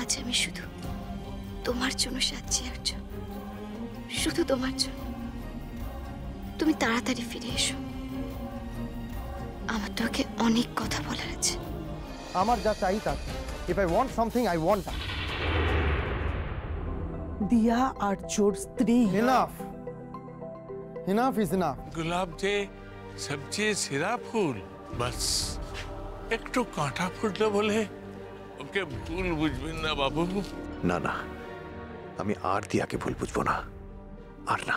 আজ আমি শুধু তোমার জন্য সাজছি একজন, শুধু তোমার জন্য। তুমি তাড়াতাড়ি ফিরে এসো, আমার তোকে অনেক কথা বলার আছে। আমার যা চাই তা, if I want something I want that. দিয়া আর্যর স্ত্রী। Enough, enough is enough. গোলাপ যে সবচেয়ে সেরা ফুল, বাস একটু কাঁটা ফুটলো বলে ওকে ভুল বুঝবেন না বাবু। না না, আমি আর দিয়াকে ভুল বুঝবো না, আর না।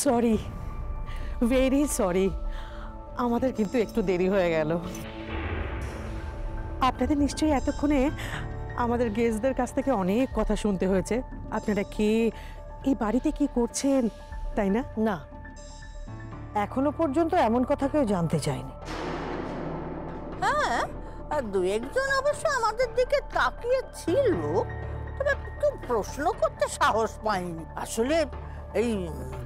সরি, ভেরি সরি, আমাদের কিন্তু একটু দেরি হয়ে গেল। আপনাদের নিশ্চয়ই এতক্ষণে আমাদের গেস্টদের কাছ থেকে অনেক কথা শুনতে হয়েছে। আপনারা কে, এই বাড়িতে কি করছেন, তাই না? না, এখনো পর্যন্ত এমন কথা কেউ জানতে চায়নি। হ্যাঁ, আর দু একজন অবশ্য আমাদের দিকে তাকিয়ে ছিল, তবে কেউ প্রশ্ন করতে সাহস পায়নি। আসলে এই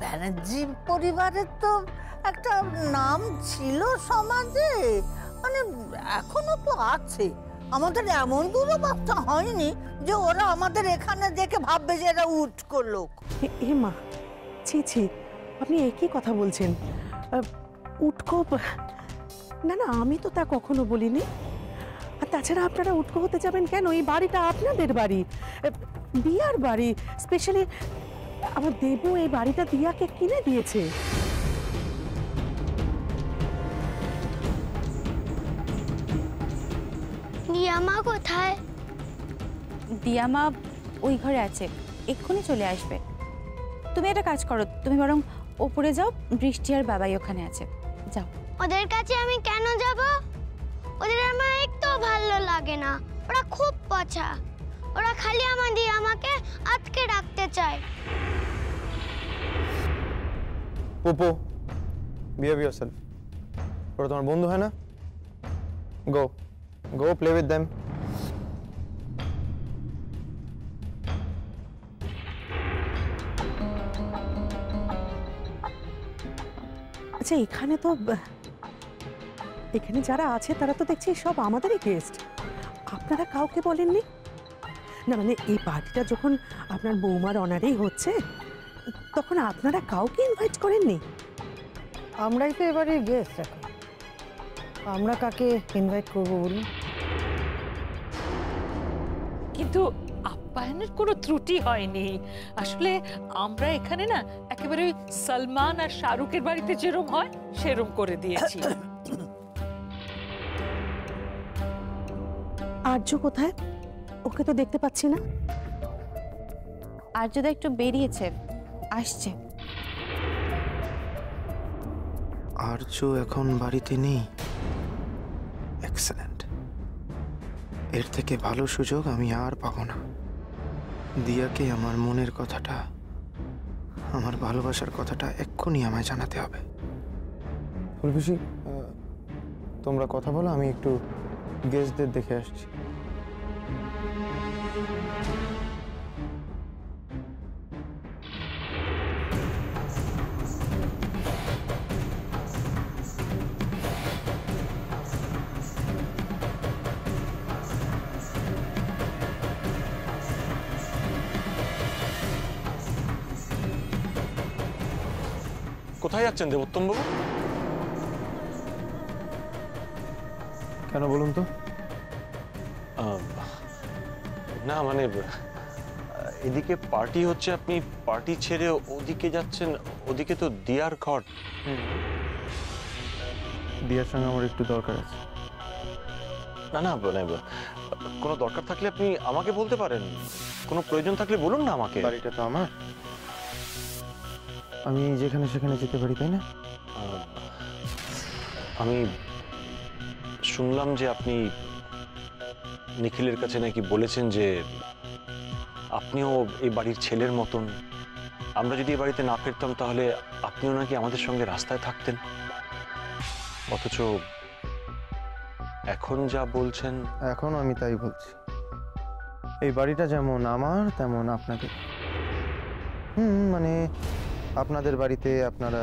ব্যানার্জি পরিবারের তো একটা নাম ছিল সমাজে, মানে এখনো তো আছে। আমাদের এমন দুরবস্থা হয়নি যে ওরা আমাদের এখানে দেখে ভাববে যে এরা উটকো লোক। এ মা, ছি ছি, আপনি একই কথা বলছেন। উটকো? না না, আমি তো তা কখনো বলিনি। আর তাছাড়া আপনারা উটকো হতে যাবেন কেন? এই বাড়িটা আপনাদের বাড়ি, দিয়ার বাড়ি। স্পেশালি আমার দেবু এই বাড়িটা দিয়াকে কিনে দিয়েছে। দিয়া মা কোথায়? দিয়া মা ওই ঘরে আছে, এক্ষুনি চলে আসবে। তুমি একটা কাজ করো, তুমি বরং ওপরে যাও, বৃষ্টি আর বাবাই ওখানে আছে, যাও। ওদের কাছে আমি কেন যাব? ওদের আমার একটু ভালো লাগে না, ওরা খুব পচা। ওরা খালি আমাকে আটকে রাখতে চায়। পোপো, বিহেভ ইয়োরসেলফ। ওরা তোমার বন্ধু হয় না? গো গো প্লে উইথ দেম। আচ্ছা, এখানে যারা আছে তারা তো দেখছি সব আমাদেরই গেস্ট। আপনারা কাউকে বলেননি? না মানে এই পার্টিটা যখন আপনার বৌমার অনারেই হচ্ছে, তখন আপনারা কাউকে ইনভাইট করেননি? আমরাই তো এবারে গেস্ট, এখন আমরা কাকে ইনভাইট করবো বলুন? কিন্তু আপ্যায়নের কোনো ত্রুটি হয়নি। আসলে আমরা এখানে না একেবারে ওই সলমান আর শাহরুখের বাড়িতে যেরকম হয় সেরকম করে দিয়েছি। আর্য কোথায়? ওকে তো দেখতে পাচ্ছি না। আর্যদা একটু বেরিয়েছে, আসছে। আর্য এখন বাড়িতে নেই। এক্সেলেন্ট, এর থেকে ভালো সুযোগ আমি আর পাবো না। দিয়াকে আমার মনের কথাটা, আমার ভালোবাসার কথাটা এক্ষুনি আমায় জানাতে হবে। ফুলকুশি, তোমরা কথা বলো, আমি একটু গেস্টদের দেখে আসছি। কোথায় যাচ্ছেন দেবোত্তম বাবু? কেন বলুন তো? না মানে এদিকে পার্টি হচ্ছে, আপনি পার্টি ছেড়ে ওদিকে যাচ্ছেন। ওদিকে তো দিয়ার ঘর। দিয়ার সঙ্গে আমার একটু দরকার আছে। না না, মানে কোনো দরকার থাকলে আপনি আমাকে বলতে পারেন, কোনো প্রয়োজন থাকলে বলুন না আমাকে। বাড়িটা তো আমার, আমি যেখানে সেখানে যেতে পারি, তাই না? আমি শুনলাম যে আপনি নিখিলের কাছে নাকি বলেছেন যে আপনিও এই বাড়ির ছেলের মতন। আমরা যদি এই বাড়িতে না ফিরতাম তাহলে আপনিও নাকি আমাদের সঙ্গে রাস্তায় থাকতেন। অথচ এখন যা বলছেন। এখন আমি তাই বলছি, এই বাড়িটা যেমন আমার তেমন আপনাদের। মানে আপনাদের বাড়িতে আপনারা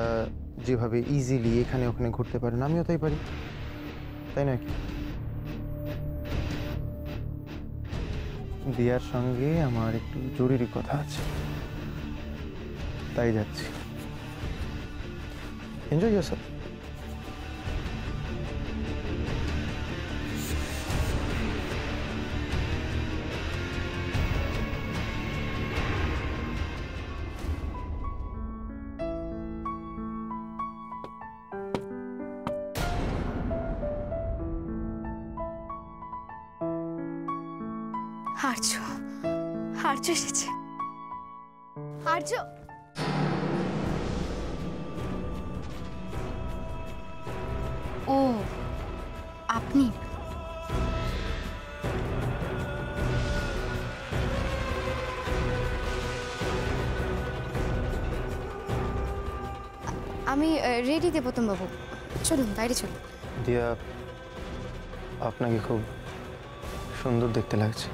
যেভাবে ইজিলি এখানে ওখানে ঘুরতে পারেন, আমিও তাই পারি, তাই না? কি দিয়ার সঙ্গে আমার একটু জরুরি কথা আছে, তাই যাচ্ছি। Enjoy yourself. আর্য, আর্য এসেছে। আর্য, ও আপনি? আমি রেডি দেবতম বাবু, চলুন বাইরে চলুন। দিয়া, আপনাকে খুব সুন্দর দেখতে লাগছে।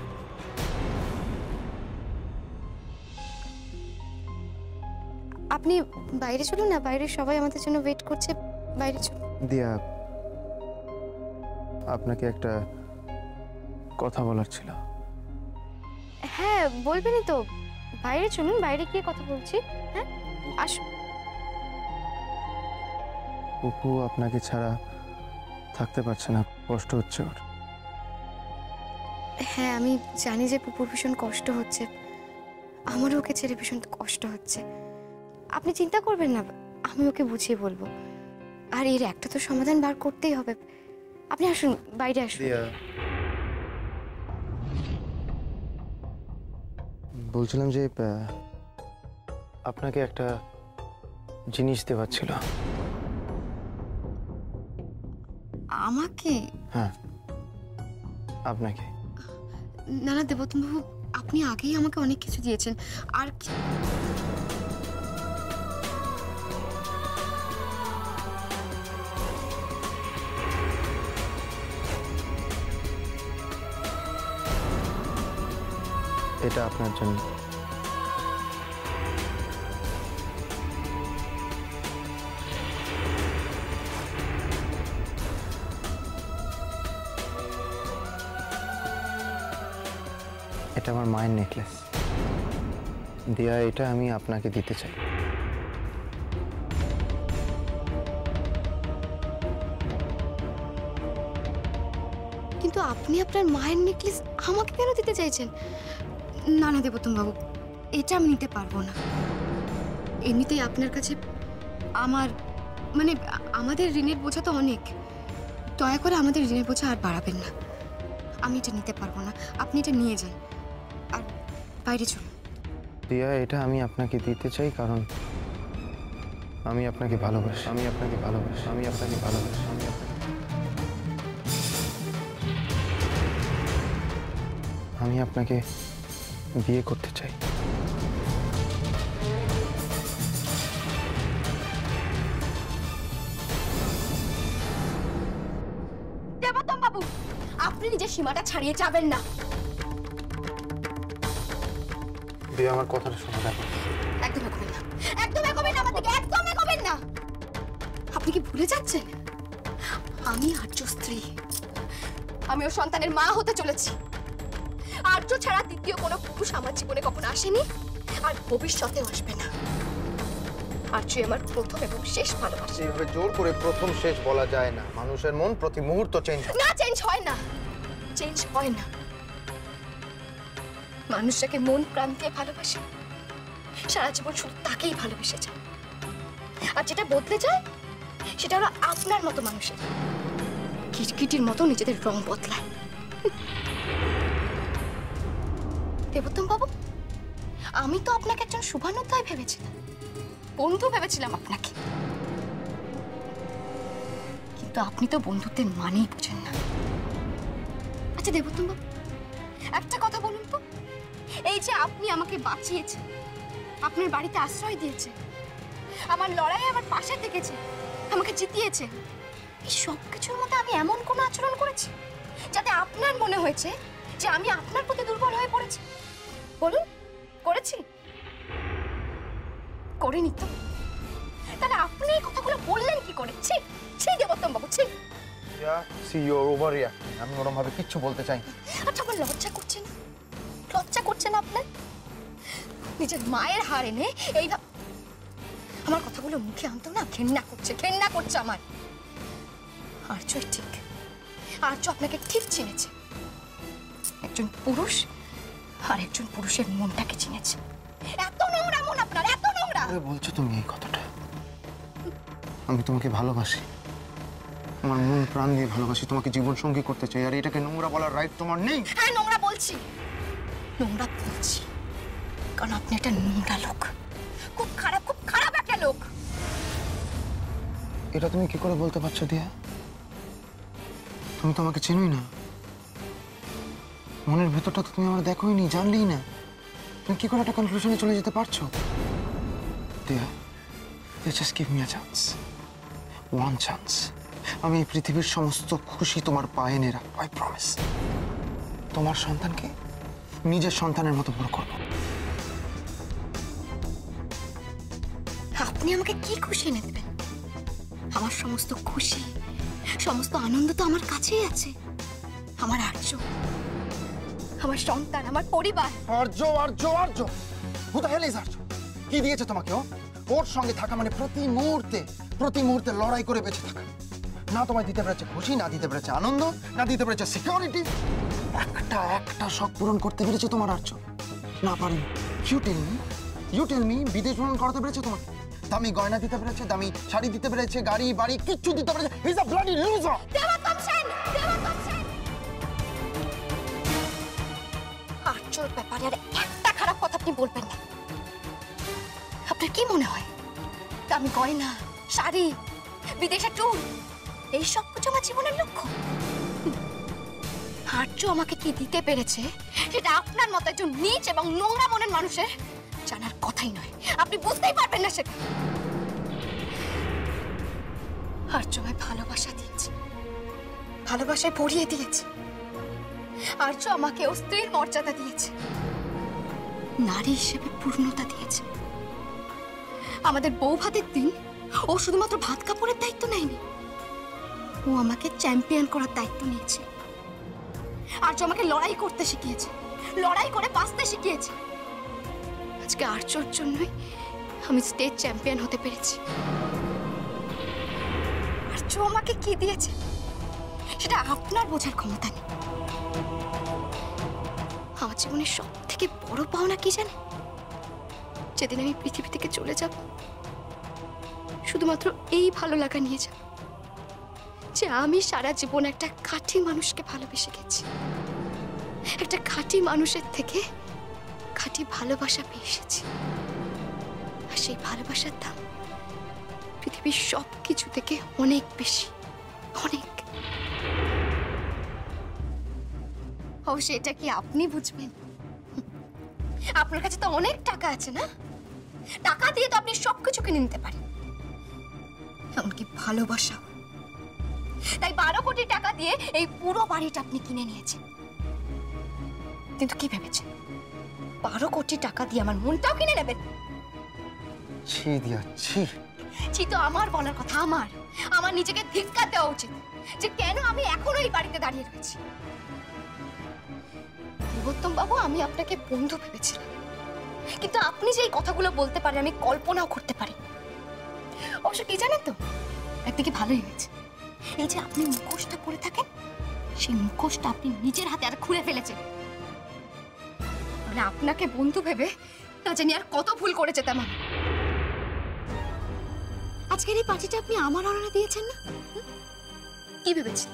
আপনি বাইরে চলুন না, বাইরে সবাই আমাদের জন্য ওয়েট করছে, বাইরে চলুন। দিয়া, আপনাকে একটা কথা বলার ছিল। হ্যাঁ বলবেনই তো, বাইরে চলুন, বাইরে গিয়ে কথা বলছি। হ্যাঁ আসুন। পুপু আপনাকে ছাড়া থাকতে পারছে না, কষ্ট হচ্ছে ওর। হ্যাঁ আমি জানি যে পুপুর ভীষণ কষ্ট হচ্ছে, আমারও ওকে ছেড়ে ভীষণ কষ্ট হচ্ছে। আপনি চিন্তা করবেন না, আমি ওকে বুঝিয়ে বলবো, আর এর একটা তো সমাধান বার করতেই হবে। আপনি আসুন, বাইরে আসুন। বলছিলাম যে আপনাকে একটা জিনিস দেওয়ার ছিল। আমাকে? হ্যাঁ আপনাকে। না না দেবতম বাবু, আপনি আগেই আমাকে অনেক কিছু দিয়েছেন, আর এটা আপনার জন্য। এটা আমার মায়ের নেকলেস। দিয়া, এটা আমি আপনাকে দিতে চাই। কিন্তু আপনি আপনার মায়ের নেকলেস আমাকে কেন দিতে চাইছেন? না না দেবতম বাবু, এটা আমি নিতে পারবো না। এমনিতেই আপনার কাছে আমাদের ঋণের বোঝা তো অনেক, দয়া করে আমাদের ঋণের বোঝা আর বাড়াবেন না। আমি এটা নিতে পারবো না, আপনি এটা নিয়ে যান আর বাইরে চলুন। দিয়া, এটা আমি আপনাকে দিতে চাই কারণ আমি আপনাকে ভালোবাসি। আমি আপনাকে ভালোবাসি। আমি আপনাকে ভালোবাসি। আমি আপনাকে বিয়ে করতে চাই। দেবতম বাবু, আপনি নিজের সীমাটা ছাড়িয়ে যাবেন না। দিয়া, আমার কথাটা শোনো। দেখো, একদম এগোবেন না, একদম এগোবেন না, আমার দিকে একদম এগোবেন না। আপনি কি ভুলে যাচ্ছেন আমি আর্য স্ত্রী? আমি ওর সন্তানের মা হতে চলেছি। আর্য ছাড়া দ্বিতীয় কোনো পুরুষ আমার জীবনে কখনো আসেনি, আর ভবিষ্যতেও আসবে না। আর্যই আমার প্রথম এবং শেষ ভালোবাসা। এইভাবে জোর করে প্রথম শেষ বলা যায় না। মানুষের মন প্রতি মুহূর্ত চেঞ্জ হয়। না, চেঞ্জ হয় না, চেঞ্জ হয় না। মানুষ যাকে মন প্রাণ দিয়ে ভালোবাসে, সারা জীবন শুধু তাকেই ভালোবেসে যায়। আর যেটা বদলে যায় সেটা হলো আপনার মতো মানুষের কিটকিটির মতো নিজেদের রং বদলায়। দেবতম বাবু, আমি তো আপনাকে একজন শুভানুধ্যায় ভেবেছিলাম, বন্ধু ভেবেছিলাম আপনাকে, কিন্তু আপনি তো বন্ধুত্বের মানেই বোঝেন না। আচ্ছা দেবতম বাবু, একটা কথা বলুন তো, এই যে আপনি আমাকে বাঁচিয়েছেন, আপনার বাড়িতে আশ্রয় দিয়েছে, আমার লড়াইয়ে আমার পাশে থেকেছে, আমাকে জিতিয়েছে, এই সব কিছুর মধ্যে আমি এমন কোনো আচরণ করেছি যাতে আপনার মনে হয়েছে যে আমি আপনার প্রতি দুর্বল হয়ে পড়েছি? বলুন, করেছি? করিনি তো। তাহলে আপনি এই কথাগুলো বললেন কি করে? ছি ছি দেবতম বাবু, ছি। See you overreacting. আমি ওরকম ভাবে কিচ্ছু বলতে চাই না। আচ্ছা, আমার লজ্জা করছে না? লজ্জা করছে না আপনার? নিজের মায়ের হার এনে এইভাবে আমার কথাগুলো মুখে আনতো না, ঘেন্না করছে আমার। আর্যই ঠিক, আর্য আপনাকে ঠিক চিনেছে। একজন পুরুষ আর একজন পুরুষের মনটাকে চিনেছে। এত নোংরা মন আপনার, এত নোংরা। বলছো তুমি এই কথাটা? আমি তোমাকে ভালোবাসি, আমার মন প্রাণ দিয়ে ভালোবাসি, তোমাকে জীবন সঙ্গী করতে চাই, আর এটাকে নোংরা বলার রাইট তোমার নেই। হ্যাঁ, নোংরা বলছি, কারণ আপনি একটা নোংরা লোক, খুব খারাপ একটা লোক। এটা তুমি কি করে বলতে পারছো দিয়া? তুমি তো আমাকে চেনোই না, মনের ভেতরটা তো তুমি আমার দেখোই নি, জানলেই না, তুমি কি করে একটা কনক্লুশনে চলে যেতে পারছো? দিয়া, just give me a chance, one chance. আমি এই পৃথিবীর সমস্ত খুশি তোমার পায়ে এনে রাখবো, আই প্রমিস। তোমার সন্তানকে নিজের সন্তানের মতো বড় করবো। আপনি আমাকে কি খুশি এনে দেবেন? আমার সমস্ত খুশি, সমস্ত আনন্দ তো আমার কাছেই আছে। আমার আর্য, আমার সন্তান, আমার পরিবার। আর্য হু দ্য হেল ইজ আর্য? কি দিয়েছে তোমাকে ও? ওর সঙ্গে থাকা মানে প্রতি মুহূর্তে লড়াই করে বেঁচে থাকা। না তোমায় দিতে পেরেছে খুশি, না দিতে পেরেছে আনন্দ, না দিতে পেরেছে সিকিউরিটি। একটা শখ পূরণ করতে পেরেছে তোমার আর্য? না পারেনি। ইউ টেল মি বিদেশ ভ্রমণ করাতে পেরেছে তোমাকে? দামি গয়না দিতে পেরেছে, দামি শাড়ি দিতে পেরেছে, গাড়ি বাড়ি কিচ্ছু দিতে পেরেছে? He is a bloody loser. আর্যর ব্যাপারে আর একটা খারাপ কথা আপনি বলবেন না। আপনার কি মনে হয় আমি গয়না, শাড়ি, বিদেশে ট্যুর এই সব কিছু আমার জীবনের লক্ষ্য? আর্য আমাকে কি দিতে পেরেছে সেটা আপনার মতো একজন নীচ এবং নোংরা মনের মানুষের জানার কথাই নয়। আপনি বুঝতেই পারবেন না সেটা। আর্য আমায় ভালোবাসা দিয়েছে, ভালোবাসায় ভরিয়ে দিয়েছে। আর্য আমাকে ও স্ত্রীর মর্যাদা দিয়েছে, নারী হিসেবে পূর্ণতা দিয়েছে। আমাদের বউ ভাতের দিন ও শুধুমাত্র ভাত কাপড়ের দায়িত্ব নেয়নি, ও আমাকে চ্যাম্পিয়ন করার দায়িত্ব নিয়েছে। আর্য আমাকে লড়াই করতে শিখিয়েছে, লড়াই করে বাঁচতে শিখিয়েছে। আজকে আর্যর জন্যই আমি স্টেট চ্যাম্পিয়ন হতে পেরেছি। আর্য আমাকে কি দিয়েছে সেটা আপনার বোঝার ক্ষমতা নেই। আমার জীবনের সব থেকে বড় পাওনা কি জানেন? যেদিন আমি পৃথিবী থেকে চলে যাব, শুধুমাত্র এই ভালো লাগা নিয়ে যাব যে আমি সারা জীবন একটা খাঁটি মানুষকে ভালোবেসে গেছি, একটা খাঁটি মানুষের থেকে খাঁটি ভালোবাসা পেয়ে এসেছি। আর সেই ভালোবাসার দাম পৃথিবীর সব কিছু থেকে অনেক বেশি, অনেক। অবশ্যই এটা কি আপনি বুঝবেন? আপনার কাছে তো অনেক টাকা আছে না? টাকা দিয়ে তো আপনি সবকিছু কিনে নিতে পারেন, এমনকি ভালোবাসা। তাই 12 কোটি টাকা দিয়ে এই পুরো বাড়িটা আপনি কিনে নিয়েছেন। কিন্তু কি ভেবেছেন 12 কোটি টাকা দিয়ে আমার মনটাও কিনে নেবেন? ছি দিয়া ছি। ছি তো আমার বলার কথা। আমার নিজেকে ধিক্কার দেওয়া উচিত যে কেন আমি এখনো এই বাড়িতে দাঁড়িয়ে রয়েছি। দেবোত্তম বাবু, আমি আপনাকে বন্ধু ভেবেছিলাম, কিন্তু আপনি যে এই কথাগুলো বলতে পারেন আমি কল্পনাও করতে পারি। অবশ্য কি জানেন তো, একদিকে ভালোই হয়েছে, এই যে আপনি মুখোশটা পরে থাকেন, সেই মুখোশটা আপনি নিজের হাতে আর খুলে ফেলেছেন। মানে আপনাকে বন্ধু ভেবে না জানি আর কত ভুল করে যেতাম আমি। আজকের এই পার্টিটা আপনি আমার অনারে দিয়েছেন না? কি ভেবেছেন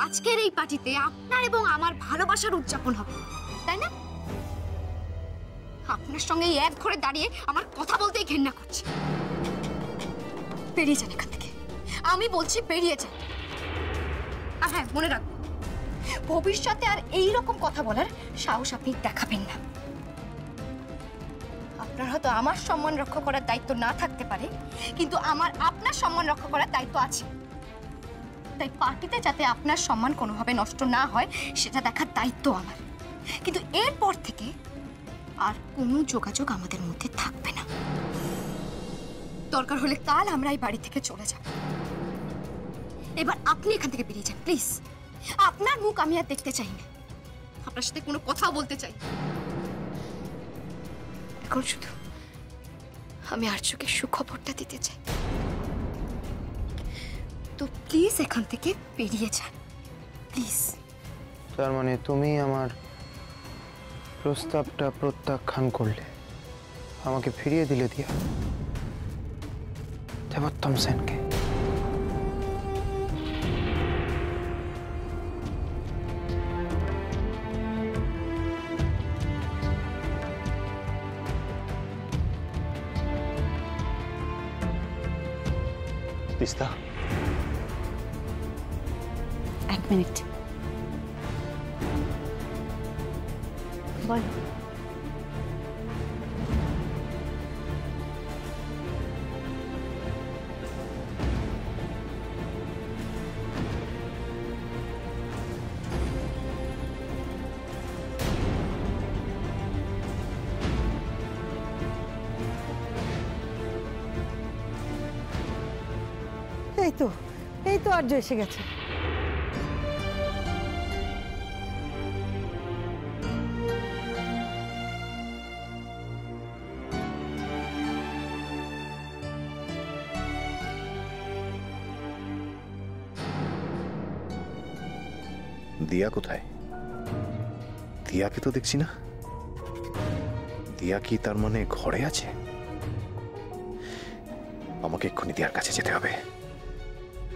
আজকের এই পার্টিতে আপনার এবং আমার ভালোবাসার উদযাপন হবে, তাই না? আপনার সঙ্গে এক ঘরে দাঁড়িয়ে আমার কথা বলতেই ঘেন্না করছে। বেরিয়ে যান এখান থেকে, আমি বলছি বেরিয়ে যান। আর হ্যাঁ, মনে রাখবেন, ভবিষ্যতে আর এই রকম কথা বলার সাহস আপনি দেখাবেন না। আপনার হয়তো আমার সম্মান রক্ষা করার দায়িত্ব না থাকতে পারে, কিন্তু আমার আপনার সম্মান রক্ষা করার দায়িত্ব আছে। তাই পার্টিতে যাতে আপনার সম্মান কোনোভাবে নষ্ট না হয় সেটা দেখার দায়িত্ব আমার। কিন্তু এরপর থেকে আর কোনো যোগাযোগ আমাদের মধ্যে থাকবে না। দরকার হলে কাল আমরা এই বাড়ি থেকে চলে যাব। এবার আপনি এখান থেকে বেরিয়ে যান প্লিজ। আপনার মুখ আমি আর দেখতে চাই না। আপনার সাথে কোনো কথা বলতে চাই। এখন শুধু আমি আর্যকে সুখবরটা দিতে চাই। তো প্লিজ এখান থেকে বেরিয়ে যান, প্লিজ। তার মানে তুমি আমার প্রস্তাবটা প্রত্যাখ্যান করলে, আমাকে ফিরিয়ে দিলে দিয়া দেবোত্তম সেনকে। তিস্তা, এক মিনিট। বল। এই তো আর্য এসে গেছে। দিয়া কোথায়? দিয়াকে তো দেখছি না। দিয়া কি তার মানে ঘরে আছে? আমাকে এক্ষুনি দিয়ার কাছে যেতে হবে,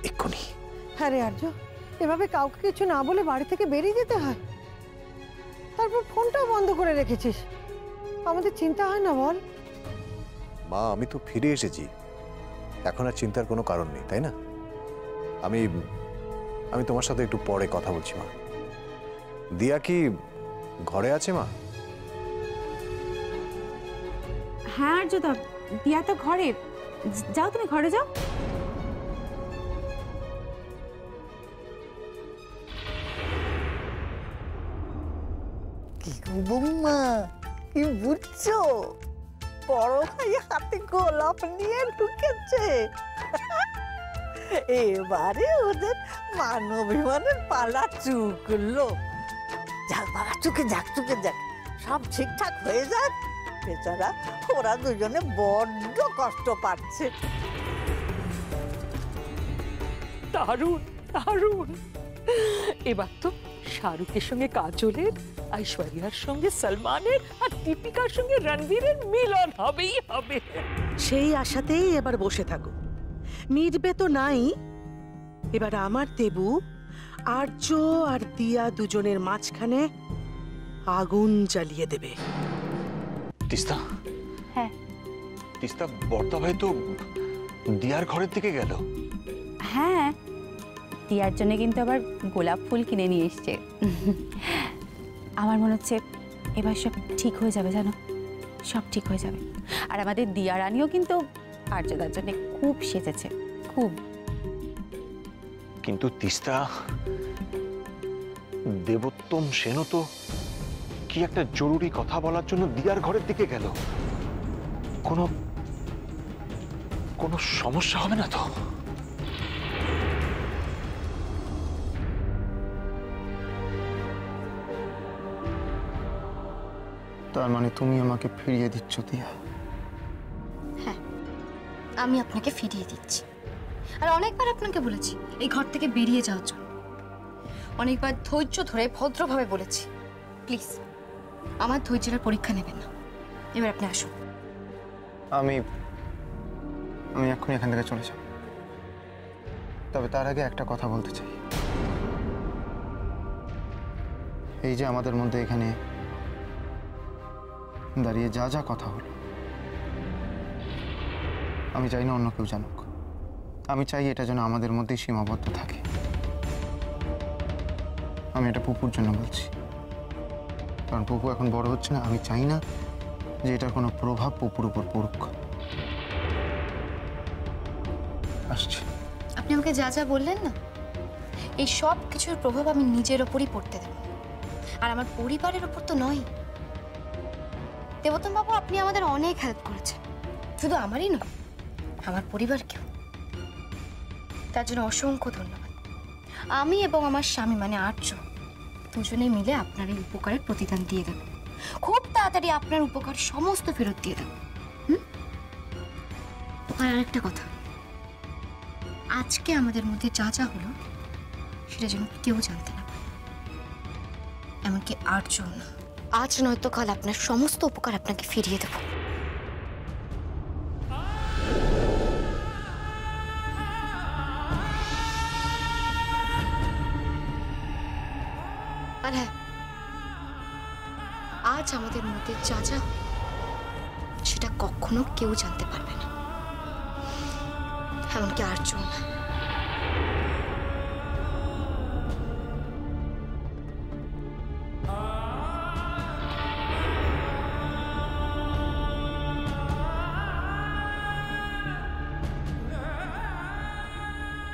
এক্ষুনি। হ্যাঁ রে আর্য, এভাবে কাউকে কিছু না বলে বাড়ি থেকে বেরিয়ে যেতে হয়, তারপর ফোনটাও বন্ধ করে রেখেছিস। আমাদের চিন্তা হয় না বল? মা, আমি তো ফিরে এসেছি, এখন আর চিন্তার কোনো কারণ নেই, তাই না? আমি আমি তোমার সাথে একটু পরে কথা বলছি মা। দিয়া কি ঘরে আছে মা? হ্যাঁ আর্যদা, দিয়া তো ঘরে। যাও, তুমি ঘরে যাও। কি বৌমা, কি বুঝছো? বড় ভাই হাতে গোলাপ নিয়ে ঢুকেছে। এবারে ওদের মান অভিমানের পালা চুকলো। যাক বাবা, চুকে যাক, চুকে যাক, সব ঠিকঠাক হয়ে যাক। বেচারা ওরা দুজনে বড্ড কষ্ট পাচ্ছে। দারুণ দারুণ। এবার তো শাহরুখের সঙ্গে কাজলের, ঐশ্বরিয়ার সঙ্গে সলমানের, আর দীপিকার সঙ্গে রণবীরের মিলন হবেই হবে। সেই আশাতেই এবার বসে থাকো। মিটবে তো নাই। এবার আমার দেবু আর্য আর দিয়া দুজনের মাঝখানে আগুন জ্বালিয়ে দেবে। তিস্তা, হ্যাঁ তিস্তা, বর্দা ভাই তো দিয়ার ঘরের দিকে গেল। হ্যাঁ, দিয়ার জন্য কিন্তু আবার গোলাপ ফুল কিনে নিয়ে এসছে। আমার মনে হচ্ছে এবার সব ঠিক হয়ে যাবে, জানো, সব ঠিক হয়ে যাবে। আর আমাদের দিয়া রানীও কিন্তু আর্যদার জন্য খুব সেজেছে, খুব। কিন্তু তিস্তা, দেবোত্তম সেনও তো কি একটা জরুরি কথা বলার জন্য দিয়ার ঘরের দিকে গেল। কোনো কোনো সমস্যা হবে না তো? তার মানে তুমি আমাকে ফিরিয়ে দিচ্ছ দিয়া? হ্যাঁ, আমি আপনাকে ফিরিয়ে দিচ্ছি। আর অনেকবার আপনাকে বলেছি এই ঘর থেকে বেরিয়ে যাওয়ার জন্য। অনেকবার ধৈর্য ধরে ভদ্রভাবে বলেছি। প্লিজ আমার ধৈর্যের পরীক্ষা নেবেন না। এবার আপনি আসুন। আমি এক্ষুনি এখান থেকে চলে যাব, তবে তার আগে একটা কথা বলতে চাই। এই যে আমাদের মধ্যে এখানে দাঁড়িয়ে যা যা কথা হলো, আমি চাই না অন্য কেউ জানুক। আমি চাই এটা যেন আমাদের মধ্যেই সীমাবদ্ধ থাকে। আমি এটা পুপুর জন্য বলছি, কারণ পুপু এখন বড় হচ্ছে না। আমি চাই না যে এটার কোনো প্রভাব পুপুর উপর পড়ুক। আসছে। আপনি আমাকে যা যা বললেন না, এই সব কিছুর প্রভাব আমি নিজের ওপরই পড়তে দেব, আর আমার পরিবারের ওপর তো নয়। দেবোত্তম বাবু, আপনি আমাদের অনেক হেল্প করেছেন, শুধু আমারই নয়, আমার পরিবারকেও। তার জন্য অসংখ্য ধন্যবাদ। আমি এবং আমার স্বামী মানে আর্য দুজনে মিলে আপনার এই উপকারের প্রতিদান দিয়ে দেব। খুব তাড়াতাড়ি আপনার উপকার সমস্ত ফেরত দিয়ে দেব। আর আরেকটা কথা, আজকে আমাদের মধ্যে যা যা হলো সেটা যেন কেউ জানতে না পারে, এমনকি আর্যও না। আজ নয়তো কাল আপনার সমস্ত উপকার আপনাকে ফিরিয়ে দেব। আর হ্যাঁ, আজ আমাদের মধ্যে যা যা সেটা কখনো কেউ জানতে পারবে না, এমনকি আর্যও না।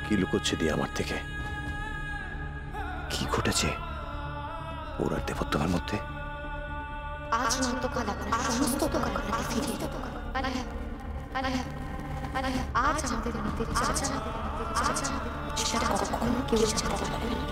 কি লুকোচ্ছে দিয়ে আমার থেকে? কি ঘটেছে ওর আর দেবোত্তমের মধ্যে? আজ নয়তো কাল আপনার সমস্ত উপকার আপনাকে ফিরিয়ে দেব। আর হ্যাঁ, আজ আমাদের মধ্যে যা যা সেটা কখনো কেউ জানতে পারবে না।